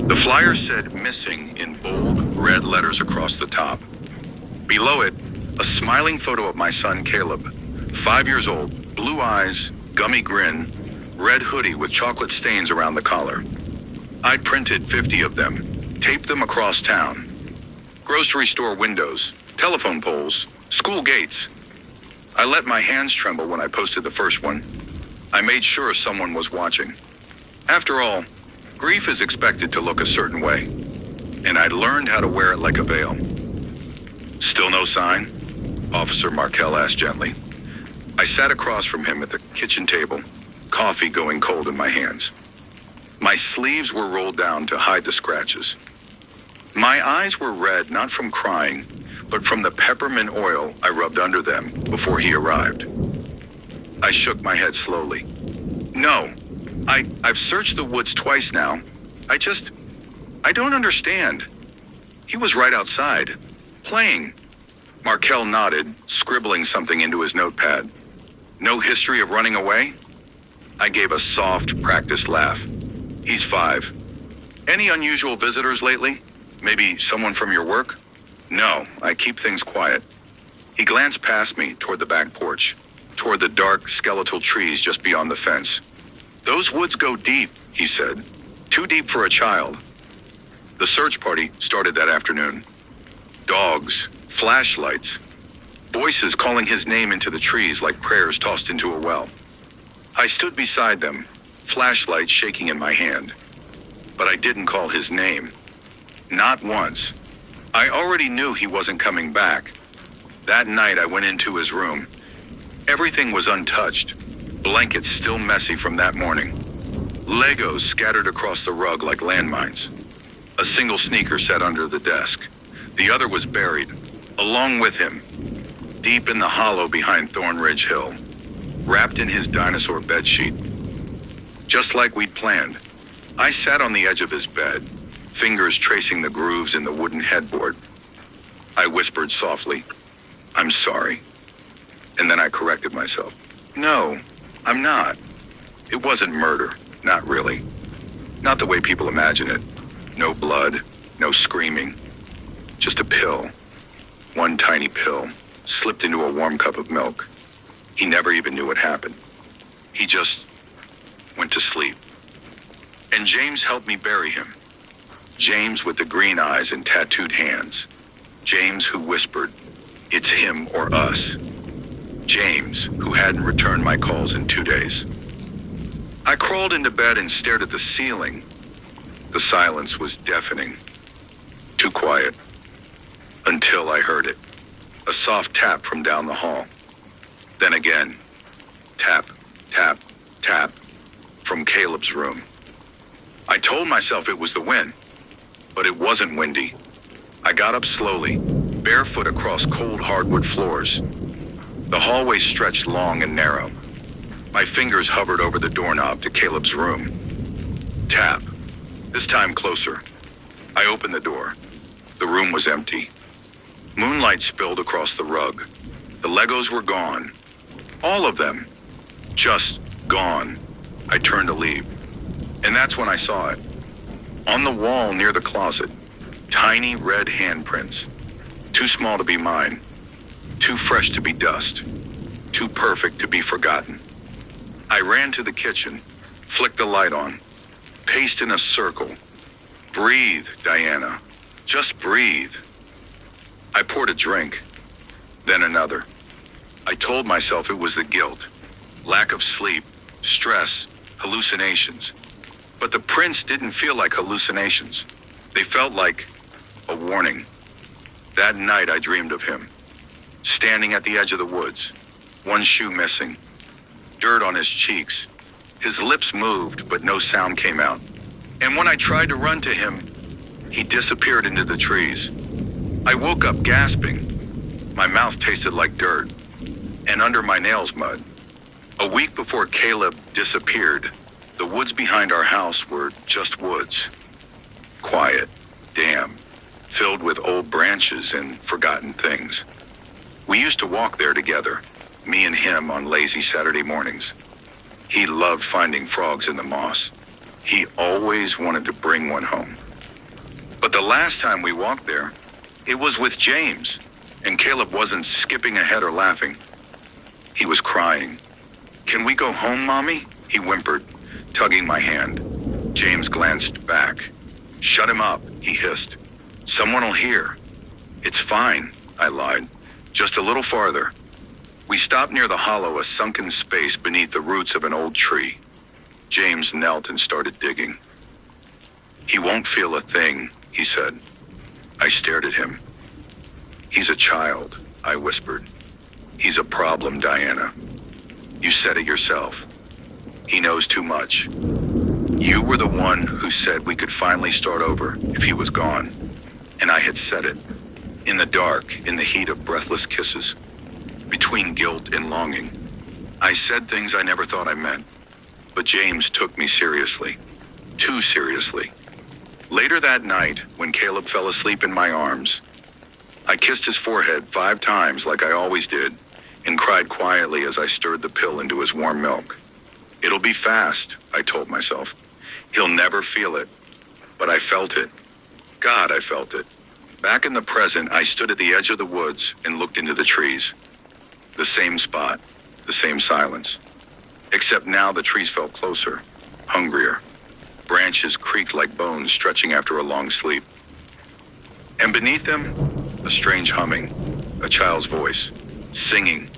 The flyer said missing in bold red letters across the top. Below it, a smiling photo of my son Caleb, 5 years old, blue eyes, gummy grin, red hoodie with chocolate stains around the collar. I'd printed 50 of them, taped them across town. Grocery store windows, telephone poles, school gates. I let my hands tremble when I posted the first one. I made sure someone was watching. After all, grief is expected to look a certain way, and I'd learned how to wear it like a veil. Still no sign? Officer Markel asked gently. I sat across from him at the kitchen table, coffee going cold in my hands. My sleeves were rolled down to hide the scratches. My eyes were red not from crying, but from the peppermint oil I rubbed under them before he arrived. I shook my head slowly. No, I've searched the woods twice now. I don't understand. He was right outside, playing. Markel nodded, scribbling something into his notepad. No history of running away? I gave a soft, practiced laugh. He's 5. Any unusual visitors lately? Maybe someone from your work? No, I keep things quiet. He glanced past me toward the back porch, toward the dark, skeletal trees just beyond the fence. Those woods go deep, he said. Too deep for a child. The search party started that afternoon. Dogs, flashlights, voices calling his name into the trees like prayers tossed into a well. I stood beside them, flashlight shaking in my hand. But I didn't call his name. Not once. I already knew he wasn't coming back. That night I went into his room. Everything was untouched, blankets still messy from that morning. Legos scattered across the rug like landmines. A single sneaker sat under the desk. The other was buried, along with him, deep in the hollow behind Thornridge Hill, wrapped in his dinosaur bedsheet. Just like we'd planned, I sat on the edge of his bed, fingers tracing the grooves in the wooden headboard. I whispered softly, "I'm sorry." And then I corrected myself. No, I'm not. It wasn't murder, not really. Not the way people imagine it. No blood, no screaming. Just a pill. One tiny pill, slipped into a warm cup of milk. He never even knew what happened. He just went to sleep. And James helped me bury him. James with the green eyes and tattooed hands. James who whispered, "It's him or us." James who hadn't returned my calls in 2 days. I crawled into bed and stared at the ceiling. The silence was deafening. Too quiet. Until I heard it. A soft tap from down the hall. Then again. Tap, tap, tap. From Caleb's room. I told myself it was the wind. But it wasn't windy. I got up slowly, barefoot across cold hardwood floors. The hallway stretched long and narrow. My fingers hovered over the doorknob to Caleb's room. Tap. This time closer. I opened the door. The room was empty. Moonlight spilled across the rug. The Legos were gone. All of them. Just gone. I turned to leave. And that's when I saw it. On the wall near the closet, tiny red handprints. Too small to be mine. Too fresh to be dust. Too perfect to be forgotten. I ran to the kitchen, flicked the light on, paced in a circle. Breathe, Diana. Just breathe. I poured a drink, then another. I told myself it was the guilt, lack of sleep, stress, hallucinations. But the prints didn't feel like hallucinations. They felt like a warning. That night I dreamed of him, standing at the edge of the woods, one shoe missing, dirt on his cheeks. His lips moved, but no sound came out. And when I tried to run to him, he disappeared into the trees. I woke up gasping. My mouth tasted like dirt, and under my nails mud. A week before Caleb disappeared, the woods behind our house were just woods. Quiet, damp, filled with old branches and forgotten things. We used to walk there together, me and him on lazy Saturday mornings. He loved finding frogs in the moss. He always wanted to bring one home. But the last time we walked there, it was with James, and Caleb wasn't skipping ahead or laughing. He was crying. "Can we go home, Mommy?" he whimpered, tugging my hand. James glanced back. "Shut him up," he hissed. "Someone'll hear." "It's fine," I lied. "Just a little farther." We stopped near the hollow, a sunken space beneath the roots of an old tree. James knelt and started digging. "He won't feel a thing," he said. I stared at him. "He's a child," I whispered. "He's a problem, Diana. You said it yourself. He knows too much. You were the one who said we could finally start over if he was gone. And I had said it. In the dark, in the heat of breathless kisses. Between guilt and longing. I said things I never thought I meant. But James took me seriously. Too seriously. Later that night, when Caleb fell asleep in my arms, I kissed his forehead 5 times like I always did, and cried quietly as I stirred the pill into his warm milk. "It'll be fast," I told myself. "He'll never feel it." But I felt it. God, I felt it. Back in the present, I stood at the edge of the woods and looked into the trees. The same spot, the same silence. Except now the trees felt closer, hungrier. Branches creaked like bones stretching after a long sleep. And beneath them, a strange humming, a child's voice, singing.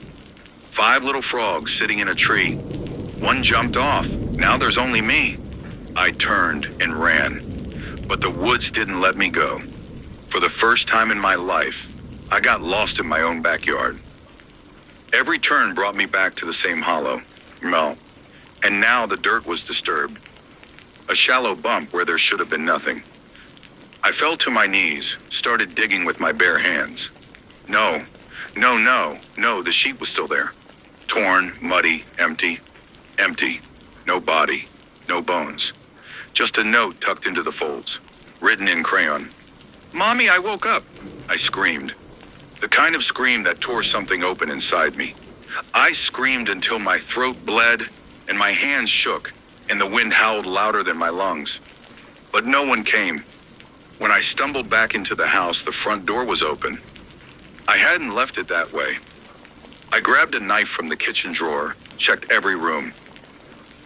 5 little frogs sitting in a tree. One jumped off. Now there's only me. I turned and ran, but the woods didn't let me go. For the first time in my life, I got lost in my own backyard. Every turn brought me back to the same hollow, and now the dirt was disturbed. A shallow bump where there should have been nothing. I fell to my knees, started digging with my bare hands. No, the sheet was still there. Torn, muddy, empty. Empty. No body, no bones. Just a note tucked into the folds, written in crayon. "Mommy, I woke up," I screamed. The kind of scream that tore something open inside me. I screamed until my throat bled and my hands shook and the wind howled louder than my lungs. But no one came. When I stumbled back into the house, the front door was open. I hadn't left it that way. I grabbed a knife from the kitchen drawer, checked every room.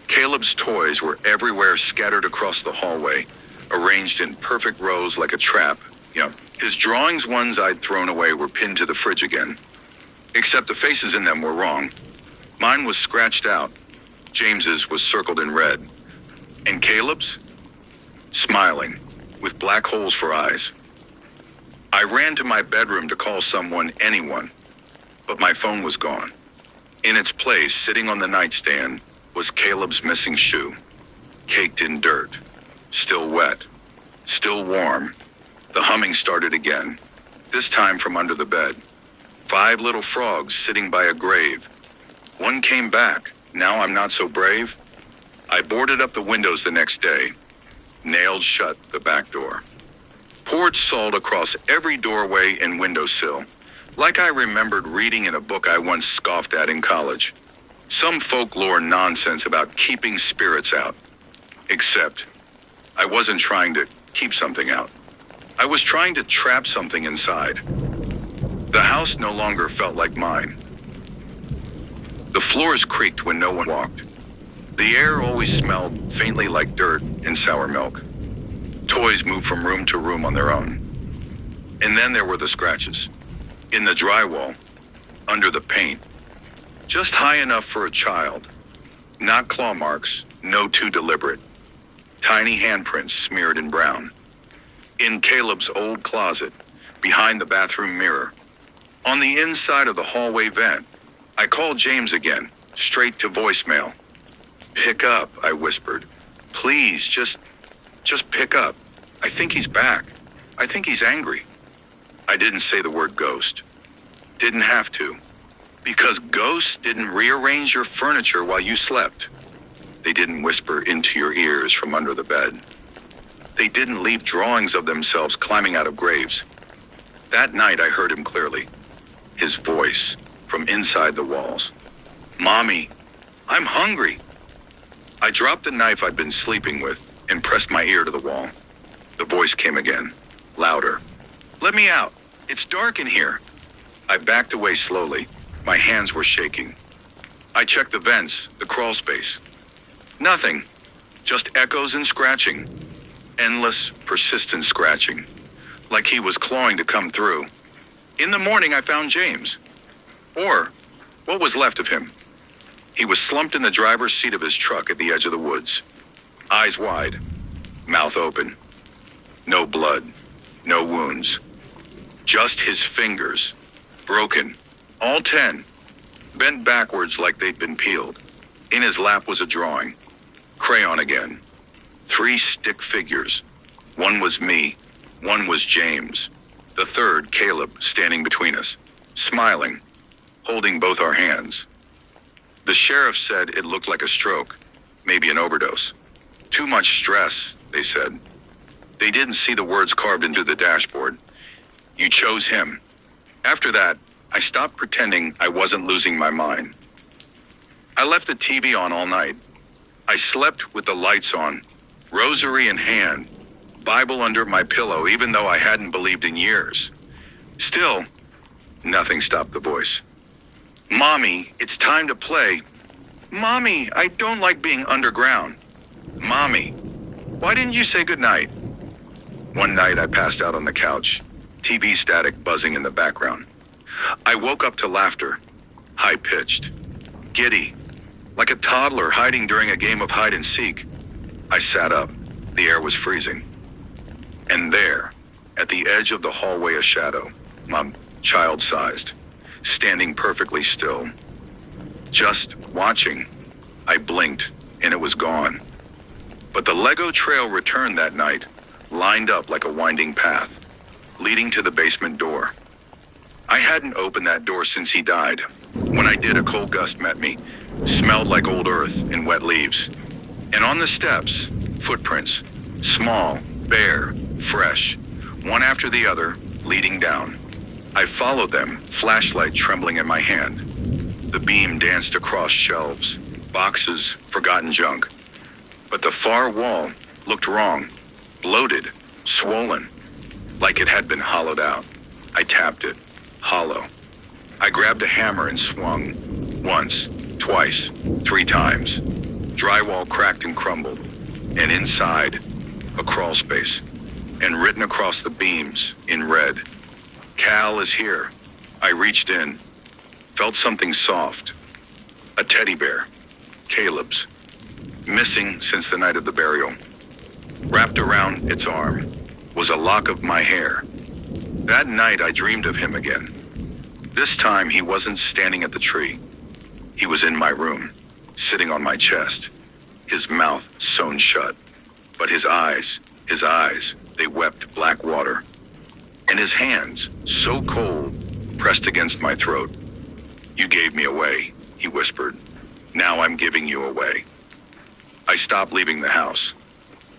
Caleb's toys were everywhere, scattered across the hallway, arranged in perfect rows like a trap. His drawings, ones I'd thrown away, were pinned to the fridge again. Except the faces in them were wrong. Mine was scratched out. James's was circled in red. And Caleb's? Smiling, with black holes for eyes. I ran to my bedroom to call someone, anyone, but my phone was gone. In its place, sitting on the nightstand, was Caleb's missing shoe, caked in dirt, still wet, still warm. The humming started again, this time from under the bed. 5 little frogs sitting by a grave. One came back. Now I'm not so brave. I boarded up the windows the next day, nailed shut the back door. Poured salt across every doorway and windowsill, like I remembered reading in a book I once scoffed at in college. Some folklore nonsense about keeping spirits out. Except, I wasn't trying to keep something out. I was trying to trap something inside. The house no longer felt like mine. The floors creaked when no one walked. The air always smelled faintly like dirt and sour milk. Toys moved from room to room on their own. And then there were the scratches. In the drywall, under the paint. Just high enough for a child. Not claw marks, no too deliberate. Tiny handprints smeared in brown. In Caleb's old closet, behind the bathroom mirror. On the inside of the hallway vent, I called James again, straight to voicemail. "Pick up," I whispered. "Please, just pick up. I think he's back. I think he's angry." I didn't say the word ghost. Didn't have to. Because ghosts didn't rearrange your furniture while you slept. They didn't whisper into your ears from under the bed. They didn't leave drawings of themselves climbing out of graves. That night I heard him clearly. His voice from inside the walls. "Mommy, I'm hungry." I dropped the knife I'd been sleeping with and pressed my ear to the wall. The voice came again. Louder. Let me out. It's dark in here. I backed away slowly. My hands were shaking. I checked the vents, the crawl space. Nothing. Just echoes and scratching. Endless, persistent scratching. Like he was clawing to come through. In the morning, I found James. Or what was left of him. He was slumped in the driver's seat of his truck at the edge of the woods. Eyes wide. Mouth open. No blood. No wounds. Just his fingers. Broken. All 10. Bent backwards like they'd been peeled. In his lap was a drawing. Crayon again. 3 stick figures. One was me. One was James. The third, Caleb, standing between us. Smiling. Holding both our hands. The sheriff said it looked like a stroke. Maybe an overdose. Too much stress, they said. They didn't see the words carved into the dashboard. You chose him. After that, I stopped pretending I wasn't losing my mind. I left the TV on all night. I slept with the lights on, rosary in hand, Bible under my pillow, even though I hadn't believed in years. Still, nothing stopped the voice. Mommy, it's time to play. Mommy, I don't like being underground. Mommy, why didn't you say goodnight? One night I passed out on the couch, TV static buzzing in the background. I woke up to laughter, high-pitched, giddy, like a toddler hiding during a game of hide and seek. I sat up. The air was freezing. And there, at the edge of the hallway, a shadow, Mom, child-sized, standing perfectly still. Just watching. I blinked, and it was gone. But the Lego trail returned that night, lined up like a winding path, leading to the basement door. I hadn't opened that door since he died. When I did, a cold gust met me, smelled like old earth and wet leaves. And on the steps, footprints, small, bare, fresh, one after the other, leading down. I followed them, flashlight trembling in my hand. The beam danced across shelves, boxes, forgotten junk. But the far wall looked wrong, bloated, swollen, like it had been hollowed out. I tapped it, hollow. I grabbed a hammer and swung, once, twice, 3 times. Drywall cracked and crumbled, and inside, a crawl space, and written across the beams in red, Cal is here. I reached in, felt something soft, a teddy bear, Caleb's, missing since the night of the burial. Wrapped around its arm was a lock of my hair. That night I dreamed of him again. This time he wasn't standing at the tree. He was in my room, sitting on my chest, his mouth sewn shut. But his eyes, they wept black water. And his hands, so cold, pressed against my throat. You gave me away, he whispered. Now I'm giving you away. I stopped leaving the house.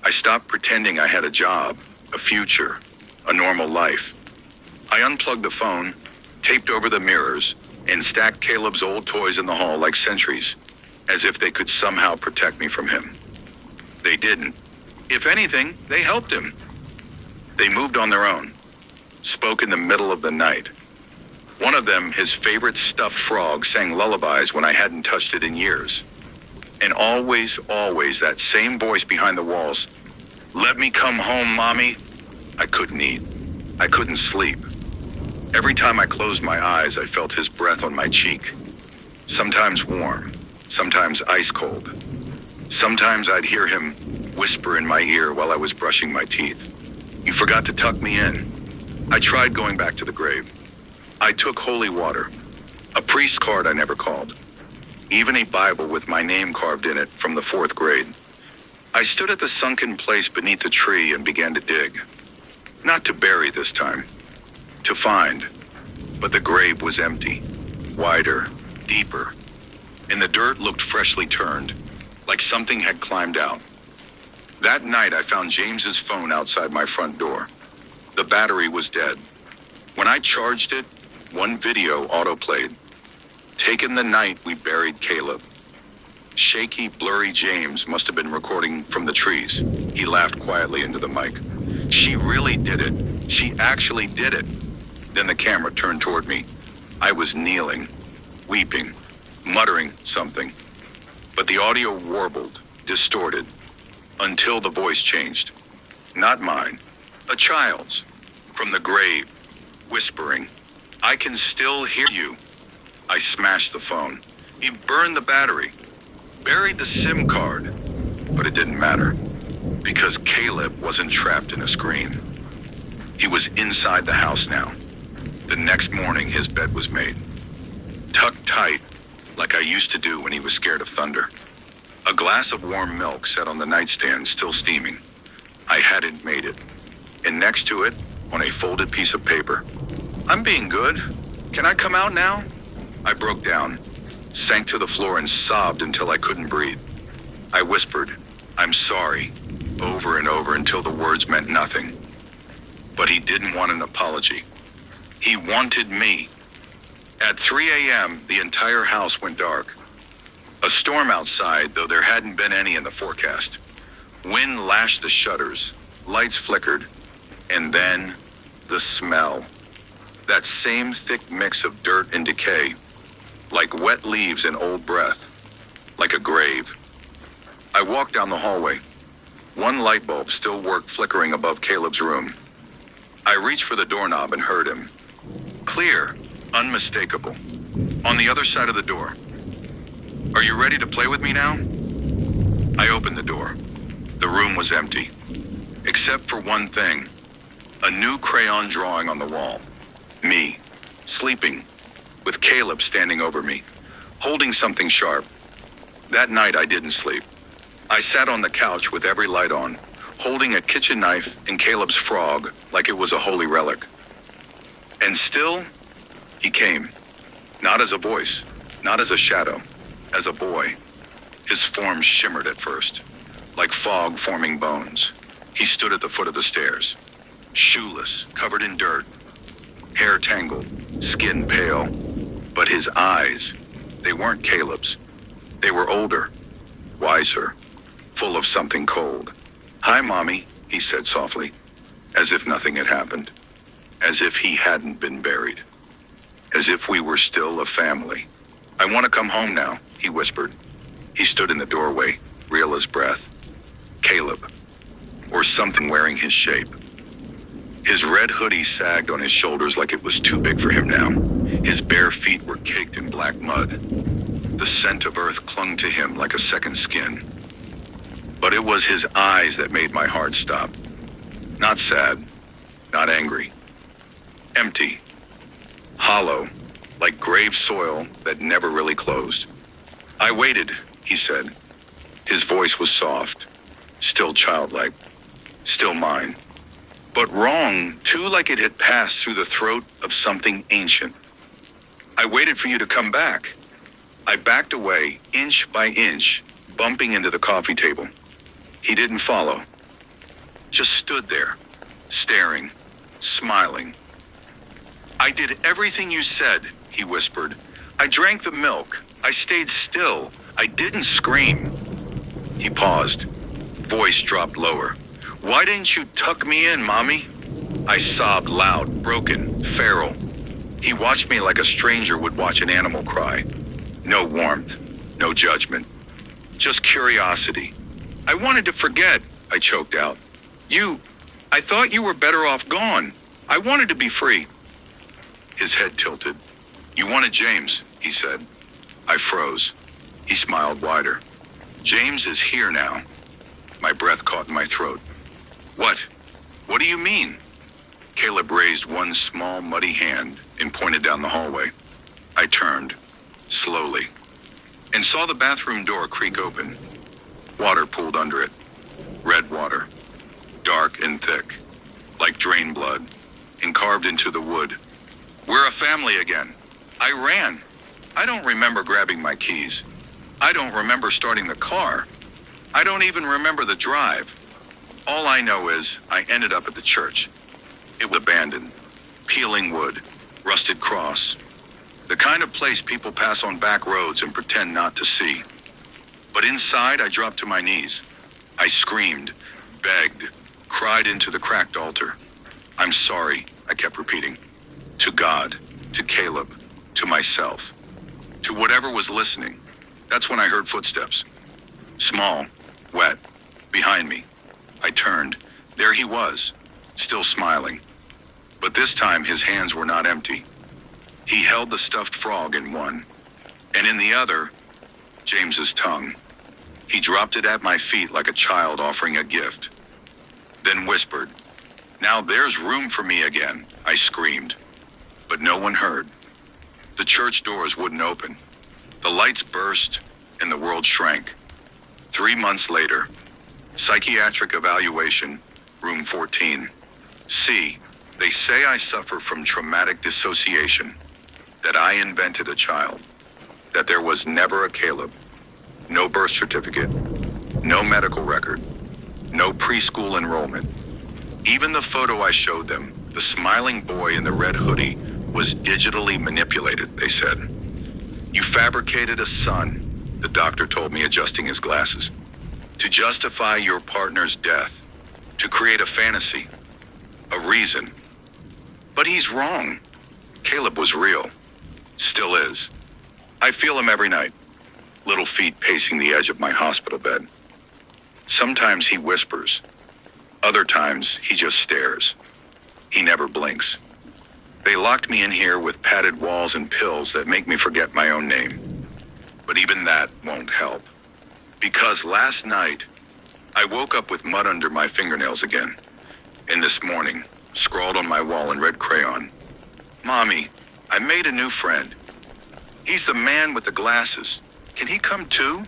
I stopped pretending I had a job, a future, a normal life. I unplugged the phone, taped over the mirrors, and stacked Caleb's old toys in the hall like sentries, as if they could somehow protect me from him. They didn't. If anything, they helped him. They moved on their own, spoke in the middle of the night. One of them, his favorite stuffed frog, sang lullabies when I hadn't touched it in years. And always that same voice behind the walls. Let me come home, Mommy. I couldn't eat. I couldn't sleep. Every time I closed my eyes, I felt his breath on my cheek. Sometimes warm, sometimes ice cold. Sometimes I'd hear him whisper in my ear while I was brushing my teeth. You forgot to tuck me in. I tried going back to the grave. I took holy water, a priest card I never called, even a Bible with my name carved in it from the 4th grade. I stood at the sunken place beneath the tree and began to dig. Not to bury this time, to find. But the grave was empty, wider, deeper, and the dirt looked freshly turned, like something had climbed out. That night I found James's phone outside my front door. The battery was dead. When I charged it, one video autoplayed. Taken the night we buried Caleb. Shaky, blurry James must have been recording from the trees. He laughed quietly into the mic. She really did it. She actually did it. Then the camera turned toward me. I was kneeling, weeping, muttering something. But the audio warbled, distorted, until the voice changed. Not mine, a child's, from the grave, whispering, "I can still hear you." I smashed the phone. He burned the battery, buried the SIM card, but it didn't matter, because Caleb wasn't trapped in a screen. He was inside the house now. The next morning, his bed was made, tucked tight, like I used to do when he was scared of thunder. A glass of warm milk sat on the nightstand, still steaming. I hadn't made it. And next to it, on a folded piece of paper, "I'm being good. Can I come out now?" I broke down, sank to the floor and sobbed until I couldn't breathe. I whispered, "I'm sorry," over and over until the words meant nothing. But he didn't want an apology. He wanted me. At 3 a.m., the entire house went dark. A storm outside, though there hadn't been any in the forecast. Wind lashed the shutters, lights flickered, and then the smell. That same thick mix of dirt and decay, like wet leaves and old breath, like a grave. I walked down the hallway. One light bulb still worked flickering above Caleb's room. I reached for the doorknob and heard him. Clear, unmistakable. On the other side of the door. "Are you ready to play with me now?" I opened the door. The room was empty, except for one thing. A new crayon drawing on the wall. Me, sleeping, with Caleb standing over me, holding something sharp. That night I didn't sleep. I sat on the couch with every light on, holding a kitchen knife and Caleb's frog like it was a holy relic. And still, he came. Not as a voice, not as a shadow, as a boy. His form shimmered at first, like fog forming bones. He stood at the foot of the stairs, shoeless, covered in dirt, hair tangled, skin pale. But his eyes, they weren't Caleb's. They were older, wiser, full of something cold. "Hi, Mommy," he said softly, as if nothing had happened, as if he hadn't been buried, as if we were still a family. "I want to come home now," he whispered. He stood in the doorway, real as breath. Caleb, or something wearing his shape. His red hoodie sagged on his shoulders like it was too big for him now. His bare feet were caked in black mud. The scent of earth clung to him like a second skin. But it was his eyes that made my heart stop. Not sad, not angry. Empty. Hollow, like grave soil that never really closed. "I waited," he said. His voice was soft, still childlike, still mine. But wrong, too, like it had passed through the throat of something ancient. "I waited for you to come back." I backed away, inch by inch, bumping into the coffee table. He didn't follow. Just stood there, staring, smiling. "I did everything you said," he whispered. "I drank the milk. I stayed still. I didn't scream." He paused. Voice dropped lower. "Why didn't you tuck me in, Mommy?" I sobbed loud, broken, feral. He watched me like a stranger would watch an animal cry. No warmth, no judgment, just curiosity. "I wanted to forget," I choked out. I thought you were better off gone. I wanted to be free." His head tilted. "You wanted James," he said. I froze. He smiled wider. "James is here now." My breath caught in my throat. "What? What do you mean?" Caleb raised one small, muddy hand and pointed down the hallway. I turned, slowly, and saw the bathroom door creak open. Water pooled under it. Red water. Dark and thick, like drain blood, and carved into the wood. "We're a family again." I ran. I don't remember grabbing my keys. I don't remember starting the car. I don't even remember the drive. All I know is I ended up at the church. It was abandoned. Peeling wood, rusted cross. The kind of place people pass on back roads and pretend not to see. But inside, I dropped to my knees. I screamed, begged, cried into the cracked altar. I'm sorry, I kept repeating. To God, to Caleb, to myself, to whatever was listening. That's when I heard footsteps. Small, wet, behind me. I turned. There he was, still smiling. But this time his hands were not empty. He held the stuffed frog in one, and in the other, James's tongue. He dropped it at my feet like a child offering a gift. Then whispered, "Now there's room for me again," I screamed. But no one heard. The church doors wouldn't open. The lights burst and the world shrank. 3 months later, psychiatric evaluation, room 14. C, they say I suffer from traumatic dissociation, that I invented a child, that there was never a Caleb, no birth certificate, no medical record, no preschool enrollment. Even the photo I showed them, the smiling boy in the red hoodie, was digitally manipulated, they said. You fabricated a son, the doctor told me, adjusting his glasses, to justify your partner's death, to create a fantasy, a reason. But he's wrong. Caleb was real, still is. I feel him every night, little feet pacing the edge of my hospital bed. Sometimes he whispers, other times he just stares. He never blinks. They locked me in here with padded walls and pills that make me forget my own name. But even that won't help. Because last night, I woke up with mud under my fingernails again. And this morning, scrawled on my wall in red crayon, "Mommy, I made a new friend. He's the man with the glasses. Can he come too?"